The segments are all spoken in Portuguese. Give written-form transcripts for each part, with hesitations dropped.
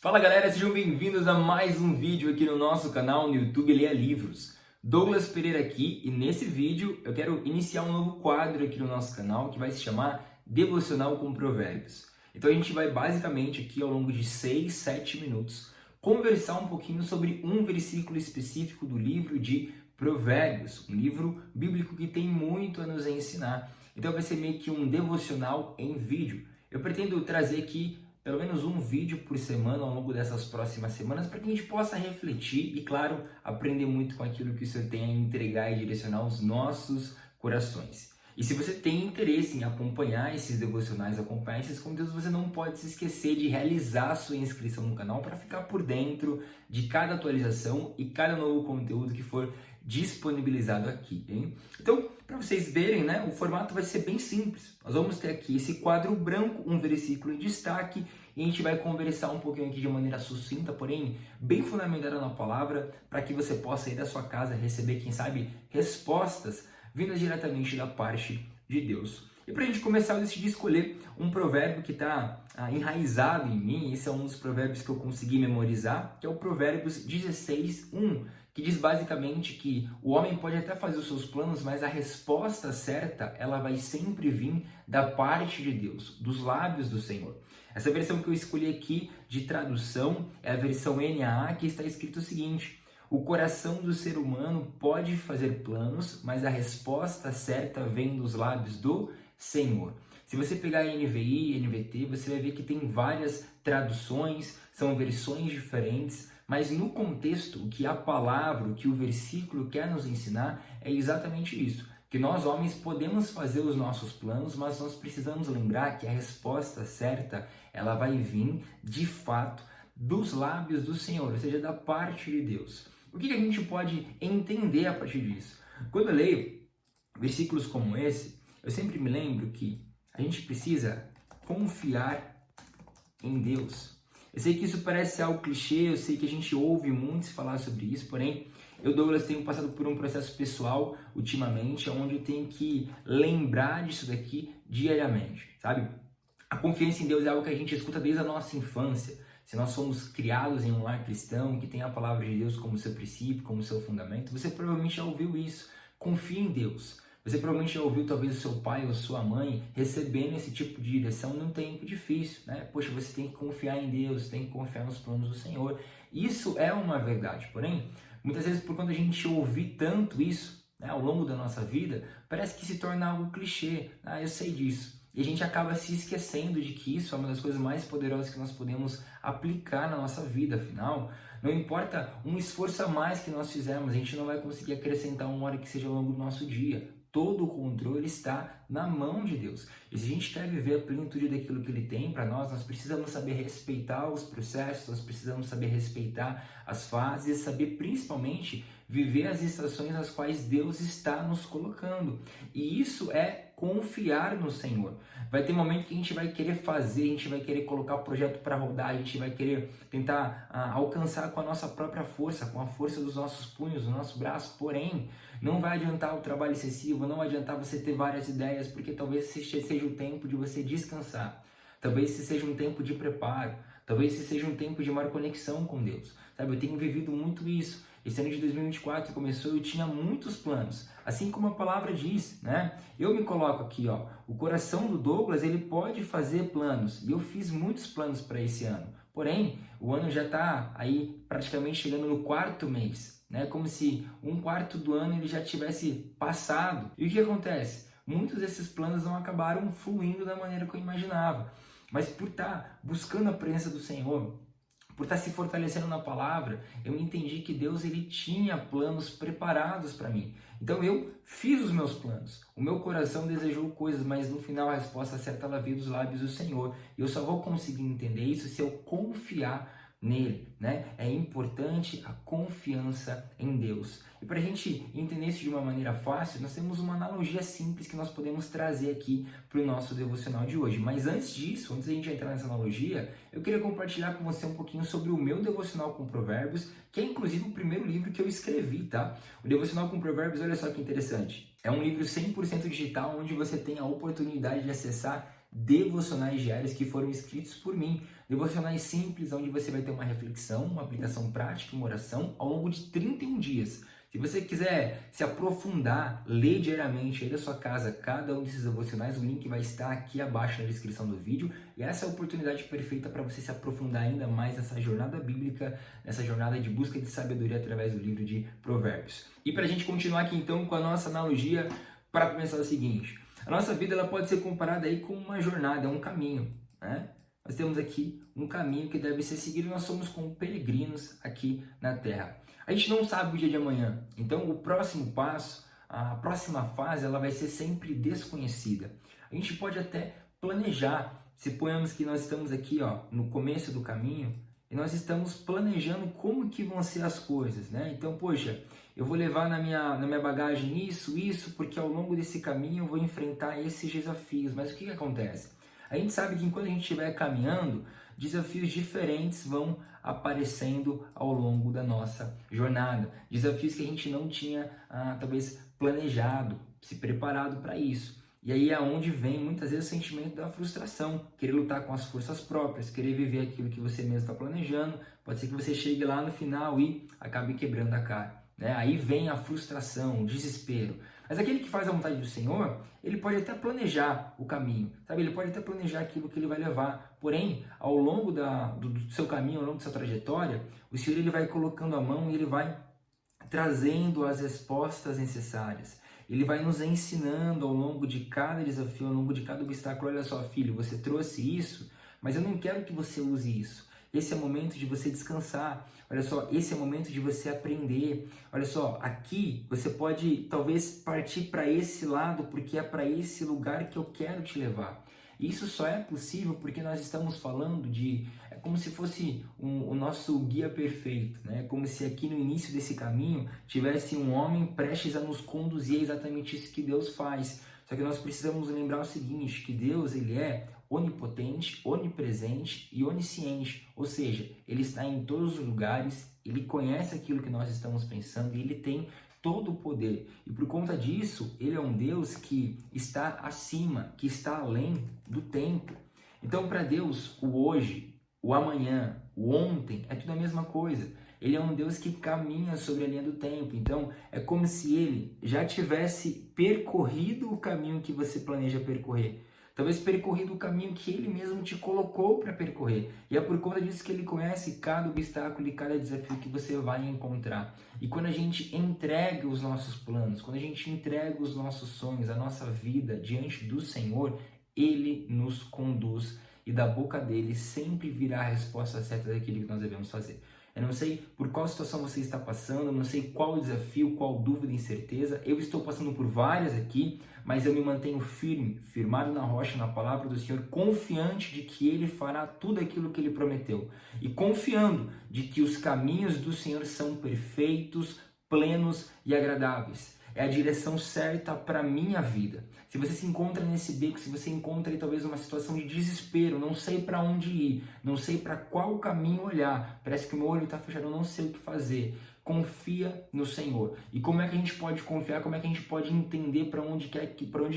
Fala galera, sejam bem-vindos a mais um vídeo aqui no nosso canal no YouTube Leia Livros. Douglas Pereira aqui e nesse vídeo eu quero iniciar um novo quadro aqui no nosso canal que vai se chamar Devocional com Provérbios. Então a gente vai basicamente aqui ao longo de 6, 7 minutos conversar um pouquinho sobre um versículo específico do livro de Provérbios, um livro bíblico que tem muito a nos ensinar. Então vai ser meio que um devocional em vídeo. Eu pretendo trazer aqui pelo menos um vídeo por semana ao longo dessas próximas semanas para que a gente possa refletir e, claro, aprender muito com aquilo que o Senhor tem a entregar e direcionar os nossos corações. E se você tem interesse em acompanhar esses devocionais, acompanhar esses conteúdos, você não pode se esquecer de realizar a sua inscrição no canal para ficar por dentro de cada atualização e cada novo conteúdo que for disponibilizado aqui, hein? Então, para vocês verem, né, o formato vai ser bem simples. Nós vamos ter aqui esse quadro branco, um versículo em destaque, e a gente vai conversar um pouquinho aqui de maneira sucinta, porém bem fundamentada na palavra, para que você possa ir da sua casa receber, quem sabe, respostas vindas diretamente da parte de Deus. E para a gente começar, eu decidi escolher um provérbio que está enraizado em mim. Esse é um dos provérbios que eu consegui memorizar, que é o Provérbios 16:1, que diz basicamente que o homem pode até fazer os seus planos, mas a resposta certa, ela vai sempre vir da parte de Deus, dos lábios do Senhor. Essa versão que eu escolhi aqui de tradução é a versão NAA, que está escrito o seguinte: o coração do ser humano pode fazer planos, mas a resposta certa vem dos lábios do Senhor. Se você pegar a NVI, NVT, você vai ver que tem várias traduções, são versões diferentes, mas no contexto, o que a palavra, o que o versículo quer nos ensinar é exatamente isso. Que nós homens podemos fazer os nossos planos, mas nós precisamos lembrar que a resposta certa, ela vai vir de fato dos lábios do Senhor, ou seja, da parte de Deus. O que a gente pode entender a partir disso? Quando eu leio versículos como esse, eu sempre me lembro que a gente precisa confiar em Deus. Eu sei que isso parece algo clichê, eu sei que a gente ouve muitos falar sobre isso, porém, eu, Douglas, tenho passado por um processo pessoal ultimamente, onde eu tenho que lembrar disso daqui diariamente, sabe? A confiança em Deus é algo que a gente escuta desde a nossa infância. Se nós somos criados em um lar cristão, que tem a palavra de Deus como seu princípio, como seu fundamento, você provavelmente já ouviu isso. Confie em Deus. Você provavelmente já ouviu talvez o seu pai ou sua mãe recebendo esse tipo de direção num tempo difícil, né? Poxa, você tem que confiar em Deus, tem que confiar nos planos do Senhor. Isso é uma verdade, porém, muitas vezes por quando a gente ouvir tanto isso, né, ao longo da nossa vida, parece que se torna algo clichê. Ah, eu sei disso. E a gente acaba se esquecendo de que isso é uma das coisas mais poderosas que nós podemos aplicar na nossa vida. Afinal, não importa um esforço a mais que nós fizermos, a gente não vai conseguir acrescentar uma hora que seja ao longo do nosso dia. Todo o controle está na mão de Deus. E se a gente quer viver a plenitude daquilo que Ele tem para nós, nós precisamos saber respeitar os processos, nós precisamos saber respeitar as fases, saber principalmente viver as estações nas quais Deus está nos colocando. E isso é confiar no Senhor. Vai ter momento que a gente vai querer fazer, a gente vai querer colocar o projeto para rodar, a gente vai querer tentar alcançar com a nossa própria força, com a força dos nossos punhos, do nosso braço, porém, não vai adiantar o trabalho excessivo, não vai adiantar você ter várias ideias, porque talvez esse seja o tempo de você descansar, talvez esse seja um tempo de preparo, talvez esse seja um tempo de maior conexão com Deus, sabe? Eu tenho vivido muito isso. Esse ano de 2024 começou e eu tinha muitos planos, assim como a palavra diz, né? Eu me coloco aqui, ó, o coração do Douglas, ele pode fazer planos, e eu fiz muitos planos para esse ano, porém, o ano já está aí praticamente chegando no 4º mês, né? Como se um quarto do ano ele já tivesse passado. E o que acontece? Muitos desses planos não acabaram fluindo da maneira que eu imaginava, mas por estar buscando a presença do Senhor, por estar se fortalecendo na palavra, eu entendi que Deus ele tinha planos preparados para mim. Então eu fiz os meus planos. O meu coração desejou coisas, mas no final a resposta certa ela veio dos lábios do Senhor. E eu só vou conseguir entender isso se eu confiar nele, né? É importante a confiança em Deus. E para a gente entender isso de uma maneira fácil, nós temos uma analogia simples que nós podemos trazer aqui para o nosso devocional de hoje. Mas antes disso, antes da gente entrar nessa analogia, eu queria compartilhar com você um pouquinho sobre o meu devocional com Provérbios, que é inclusive o primeiro livro que eu escrevi, tá? O devocional com Provérbios, olha só que interessante. É um livro 100% digital, onde você tem a oportunidade de acessar devocionais diários que foram escritos por mim. Devocionais simples, onde você vai ter uma reflexão, uma aplicação prática, uma oração ao longo de 31 dias. Se você quiser se aprofundar, ler diariamente aí da sua casa cada um desses devocionais, o link vai estar aqui abaixo na descrição do vídeo. E essa é a oportunidade perfeita para você se aprofundar ainda mais nessa jornada bíblica, nessa jornada de busca de sabedoria através do livro de Provérbios. E para a gente continuar aqui então com a nossa analogia, para começar o seguinte: a nossa vida ela pode ser comparada aí com uma jornada, um caminho, né? Nós temos aqui um caminho que deve ser seguido, nós somos como peregrinos aqui na Terra. A gente não sabe o dia de amanhã, então o próximo passo, a próxima fase, ela vai ser sempre desconhecida. A gente pode até planejar, suponhamos que nós estamos aqui no começo do caminho e nós estamos planejando como que vão ser as coisas, né? Então, poxa, eu vou levar na minha bagagem isso, porque ao longo desse caminho eu vou enfrentar esses desafios. Mas o que acontece? A gente sabe que enquanto a gente estiver caminhando, desafios diferentes vão aparecendo ao longo da nossa jornada. Desafios que a gente não tinha, talvez, planejado, se preparado para isso. E aí é onde vem muitas vezes o sentimento da frustração, querer lutar com as forças próprias, querer viver aquilo que você mesmo está planejando. Pode ser que você chegue lá no final e acabe quebrando a cara, né? Aí vem a frustração, o desespero. Mas aquele que faz a vontade do Senhor, ele pode até planejar o caminho, sabe? Ele pode até planejar aquilo que ele vai levar. Porém, ao longo do seu caminho, ao longo da sua trajetória, o Senhor ele vai colocando a mão e ele vai trazendo as respostas necessárias. Ele vai nos ensinando ao longo de cada desafio, ao longo de cada obstáculo. Olha só, filho, você trouxe isso, mas eu não quero que você use isso. Esse é o momento de você descansar. Olha só, esse é o momento de você aprender. Olha só, aqui você pode talvez partir para esse lado, porque é para esse lugar que eu quero te levar. Isso só é possível porque nós estamos falando é como se fosse o nosso guia perfeito, né? Como se aqui no início desse caminho tivesse um homem prestes a nos conduzir. É exatamente isso que Deus faz. Só que nós precisamos lembrar o seguinte, que Deus ele é onipotente, onipresente e onisciente, ou seja, ele está em todos os lugares, ele conhece aquilo que nós estamos pensando e ele tem todo o poder. E por conta disso, ele é um Deus que está acima, que está além do tempo. Então, para Deus, o hoje, o amanhã, o ontem, é tudo a mesma coisa. Ele é um Deus que caminha sobre a linha do tempo. Então, é como se ele já tivesse percorrido o caminho que você planeja percorrer. Talvez percorrido o caminho que ele mesmo te colocou para percorrer. E é por conta disso que ele conhece cada obstáculo e cada desafio que você vai encontrar. E quando a gente entrega os nossos planos, quando a gente entrega os nossos sonhos, a nossa vida diante do Senhor, ele nos conduz e da boca dele sempre virá a resposta certa daquilo que nós devemos fazer. Eu não sei por qual situação você está passando, eu não sei qual desafio, qual dúvida, incerteza. Eu estou passando por várias aqui, mas eu me mantenho firme, firmado na rocha, na palavra do Senhor, confiante de que Ele fará tudo aquilo que Ele prometeu. E confiando de que os caminhos do Senhor são perfeitos, plenos e agradáveis. É a direção certa para a minha vida. Se você se encontra nesse beco, se você encontra aí talvez uma situação de desespero, não sei para onde ir, não sei para qual caminho olhar, parece que o meu olho está fechado, eu não sei o que fazer. Confia no Senhor. E como é que a gente pode confiar? Como é que a gente pode entender para onde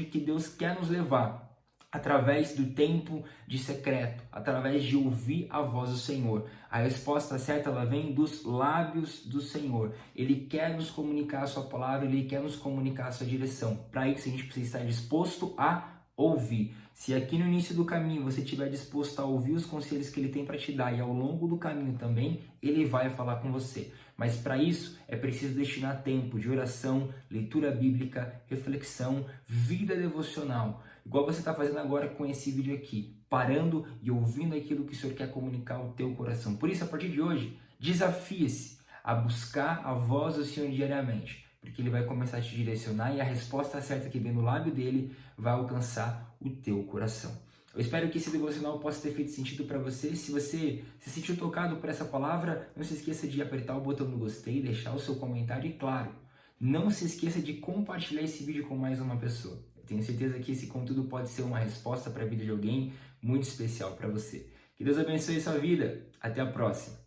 que Deus quer nos levar? Através do tempo de secreto, através de ouvir a voz do Senhor. A resposta certa ela vem dos lábios do Senhor. Ele quer nos comunicar a sua palavra, ele quer nos comunicar a sua direção. Para isso a gente precisa estar disposto a ouvir. Se aqui no início do caminho você estiver disposto a ouvir os conselhos que ele tem para te dar e ao longo do caminho também, ele vai falar com você. Mas para isso é preciso destinar tempo de oração, leitura bíblica, reflexão, vida devocional. Igual você está fazendo agora com esse vídeo aqui, parando e ouvindo aquilo que o Senhor quer comunicar ao teu coração. Por isso, a partir de hoje, desafie-se a buscar a voz do Senhor diariamente, porque Ele vai começar a te direcionar e a resposta certa que vem no lábio dele vai alcançar o teu coração. Eu espero que esse devocional possa ter feito sentido para você. Se você se sentiu tocado por essa palavra, não se esqueça de apertar o botão do gostei, deixar o seu comentário e, claro, não se esqueça de compartilhar esse vídeo com mais uma pessoa. Eu tenho certeza que esse conteúdo pode ser uma resposta para a vida de alguém muito especial para você. Que Deus abençoe sua vida. Até a próxima.